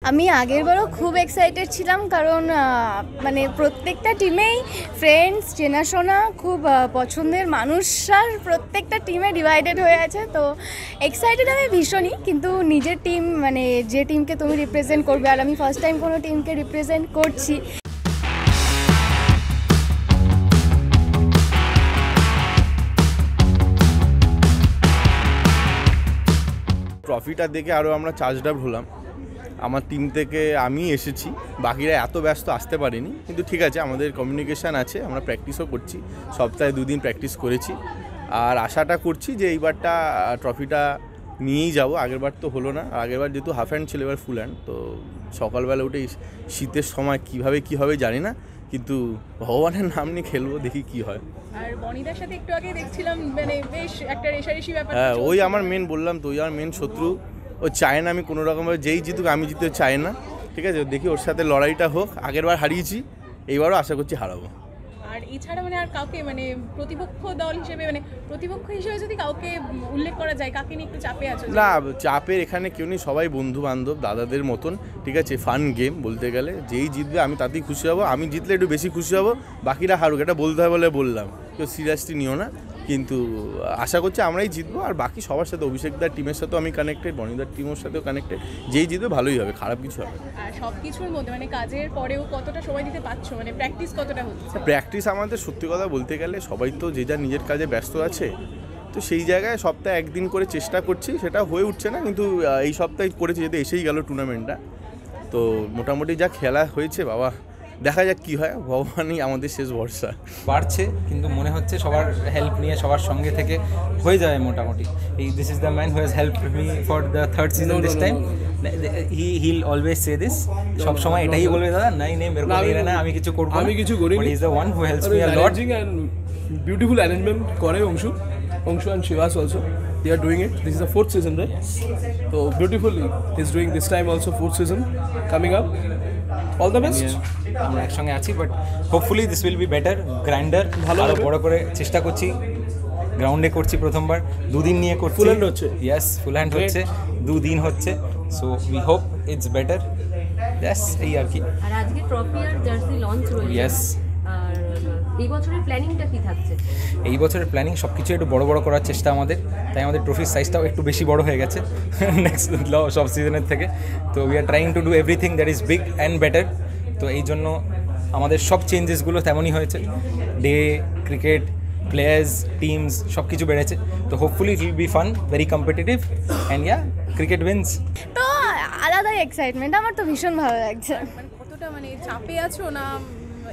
আমি আগেরবারও খুব এক্সাইটেড ছিলাম, কারণ মানে প্রত্যেকটা টিমেই ফ্রেন্ডস, চেনাশোনা, খুব পছন্দের মানুষরার প্রত্যেকটা টিমে ডিভাইডেড হয়ে আছে। তো এক্সাইটেড আমি ভীষণই, কিন্তু নিজের টিম মানে যে টিমকে তুমি রিপ্রেজেন্ট করবে, আর আমি ফার্স্ট টাইম কোনো টিমকে রিপ্রেজেন্ট করছি। ট্রফিটা দেখে আরও আমরা চার্জড আপ হলাম। আমার টিম থেকে আমি এসেছি, বাকিরা এত ব্যস্ত আসতে পারিনি, কিন্তু ঠিক আছে, আমাদের কমিউনিকেশান আছে, আমরা প্র্যাকটিসও করছি, সপ্তাহে 2 দিন প্র্যাকটিস করেছি। আর আশাটা করছি যে এইবারটা ট্রফিটা নিয়েই যাব। আগেরবার তো হলো না, আগেরবার যেহেতু হাফ হ্যান্ড ছিল, এবার ফুল হ্যান্ড। তো সকালবেলা উঠে শীতের সময় কীভাবে কী হবে জানি না, কিন্তু ভগবানের নাম নিয়ে খেলবো, দেখি কি হয়। আর বনিদার সাথে একটু আগে দেখছিলাম মানে বেশ একটা রেশারেশি ব্যাপার। হ্যাঁ, ওই আমার মেন, বললাম তো, ওই আমার মেন শত্রু। ও চায় না আমি কোনো রকমভাবে যেই জিতুক আমি জিতে চায় না। ঠিক আছে, দেখি ওর সাথে লড়াইটা হোক। আগেরবার হারিয়েছি, এইবারও আশা করছি হারাবো। আর এছাড়া মানে আর কাউকে মানে প্রতিপক্ষ দল হিসেবে মানে প্রতিপক্ষ হিসেবে যদি কাউকে উল্লেখ করা যায়, কাকে নিয়ে একটু চাপে আছো? না, চাপের এখানে কেউ নেই, সবাই বন্ধু বান্ধব, দাদাদের মতন। ঠিক আছে, ফান গেম বলতে গেলে। যেই জিতবে আমি তাতেই খুশি হব, আমি জিতলে একটু বেশি খুশি হব, বাকিরা হারুক, এটা বলতে হয় বলে বললাম। কেউ সিরিয়াসলি নিও না, কিন্তু আশা করছি আমরাই জিতবো। আর বাকি সবার সাথে, অভিষেকদার টিমের সাথেও আমি কানেক্টেড, বনিদার টিমের সাথেও কানেক্টেড। যেই জিতবে ভালোই হবে, খারাপ কিছু হবে। আর সব কিছুর মধ্যে মানে কাজের পরেও কতটা সময় দিতে পারছো, মানে প্র্যাকটিস কতটা হচ্ছে? প্র্যাকটিস আমাদের সত্যি কথা বলতে গেলে সবাই তো যে যার নিজের কাজে ব্যস্ত আছে, তো সেই জায়গায় সপ্তাহে 1 দিন করে চেষ্টা করছি, সেটা হয়ে উঠছে না, কিন্তু এই সপ্তাহে করেছি, যেহেতু এসেই গেল টুর্নামেন্টটা। তো মোটামুটি যা খেলা হয়েছে, বাবা দেখা যাক কী হয়, ভগবানই আমাদের শেষ ভরসা। পারছে, কিন্তু মনে হচ্ছে সবার হেল্প নিয়ে, সবার সঙ্গে থেকে হয়ে যাবে মোটামুটি। This is the man who has helped me for the 3rd season this time. He'll always say this, সব সময় এটাই বলবে, দাদা নাই নেই মেরে কো না, আমি কিছু করব না, আমি কিছু করি না। He is the one who helps me a lot. Beautiful arrangement করে Anshu and Shivas also. They are doing it. This is the 4th season, right? So beautifully he's doing this time also 4th season coming up. All the best. আমরা একসঙ্গে আছি, but hopefully this will be better, grandeur, ভালো বড় করে চেষ্টা করছি। গ্রাউন্ডে করছি প্রথমবার, 2 দিন নিয়ে করছি। ফুল হ্যান্ড হচ্ছে? ইয়েস, ফুল হ্যান্ড হচ্ছে, 2 দিন হচ্ছে। So we hope it's better. Yes, এই আর কি। আর আজকে ট্রফি আর জার্সি লঞ্চ রয়েছে। ইয়েস। আর এই বছরের প্ল্যানিংটা কি থাকছে? এই বছরের প্ল্যানিং সব কিছু একটু বড় বড় করার চেষ্টা আমাদের, তাই আমাদের ট্রফির সাইজটাও একটু বেশি বড় হয়ে গেছে নেক্সট সব সিজনের থেকে। তো we are trying to do everything that is big and better. তো এই জন্য আমাদের সব চেঞ্জেসগুলো তেমনই হয়েছে। ডে, ক্রিকেট, প্লেয়ার্স, টিমস সব কিছু বেড়েছে। তো hopefully it will be fun, very competitive, and yeah, cricket wins. তো আলাদাই এক্সাইটমেন্ট, আমার তো ভীষণ ভালো লাগছে। মানে কতটা মানে চাপে আছো না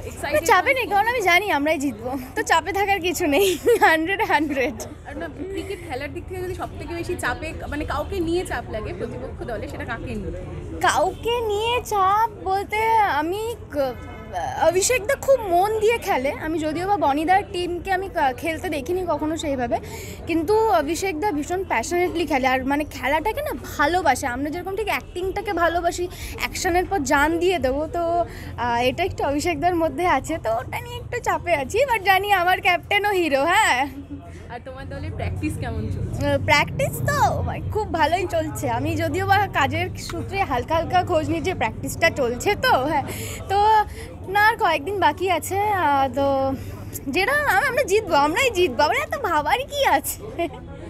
এক্সাইটেড? চাপে নেই, কারণ আমি জানি আমরাই জিতবো, তো চাপে থাকার কিছু নেই। 100 আর না, ক্রিকেট খেলার দিক থেকে যদি সবথেকে বেশি চাপে মানে কাউকে নিয়ে চাপ লাগে প্রতিপক্ষ দলে, সেটা কাকে নিয়ে? কাউকে নিয়ে চাপ বলতে আমি অভিষেকদা খুব মন দিয়ে খেলে। আমি যদিও বা বনিদার টিমকে আমি খেলতে দেখিনি কখনো সেইভাবে, কিন্তু অভিষেকদা ভীষণ প্যাশনেটলি খেলে, আর মানে খেলাটাকে না ভালোবাসে। আমরা যেরকম ঠিক অ্যাক্টিংটাকে ভালোবাসি, অ্যাকশনের পর জান দিয়ে দেবো, তো এটা একটু অভিষেকদার মধ্যে আছে। তো ওটা নিয়ে একটু চাপে আছি, বাট জানি আমার ক্যাপ্টেনও হিরো। হ্যাঁ। আর তোমার দলের প্র্যাকটিস কেমন চলছে? প্র্যাকটিস তো খুব ভালোই চলছে। আমি যদিও বা কাজের সূত্রে হালকা হালকা খোঁজ নিয়ে, যে প্র্যাকটিসটা চলছে, তো হ্যাঁ, তো না আর কয়েকদিন বাকি আছে। তো যেটা আমরা জিতবো, আমরাই জিতবো, আমরা এত ভাবার কি আছে।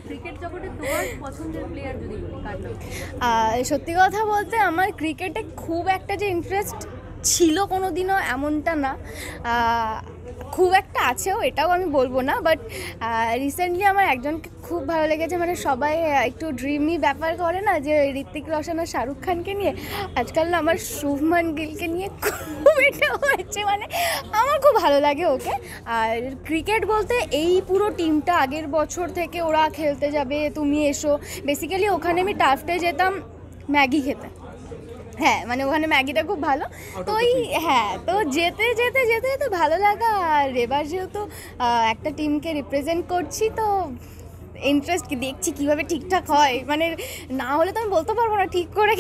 ক্রিকেট জগতে তোমার পছন্দের প্লেয়ার যদি কার নাম? সত্যি কথা বলতে আমার ক্রিকেটে খুব একটা যে ইন্টারেস্ট ছিল কোনো দিনও এমনটা না, খুব একটা আছেও এটাও আমি বলবো না, বাট রিসেন্টলি আমার একজনকে খুব ভালো লেগেছে। মানে সবাই একটু ড্রিমি ব্যাপার করে না, যে ঋত্বিক রোশন আর শাহরুখ খানকে নিয়ে, আজকাল না আমার শুভমান গিলকে নিয়ে খুব এটা হয়েছে, মানে আমার খুব ভালো লাগে ওকে। আর ক্রিকেট বলতে এই পুরো টিমটা আগের বছর থেকে ওরা খেলতে যাবে, তুমি এসো। বেসিক্যালি ওখানে আমি টাফটে যেতাম ম্যাগি খেতে। হ্যাঁ, মানে ওখানে ম্যাগিটা খুব ভালো। তো ওই হ্যাঁ, তো যেতে যেতে যেতে যেতে ভালো লাগা। আর এবার যেহেতু একটা টিমকে রিপ্রেজেন্ট করছি, তো ইন্টারেস্ট দেখছি কীভাবে ঠিকঠাক হয়, মানে না হলে তো আমি বলতে পারবো না ঠিক করে।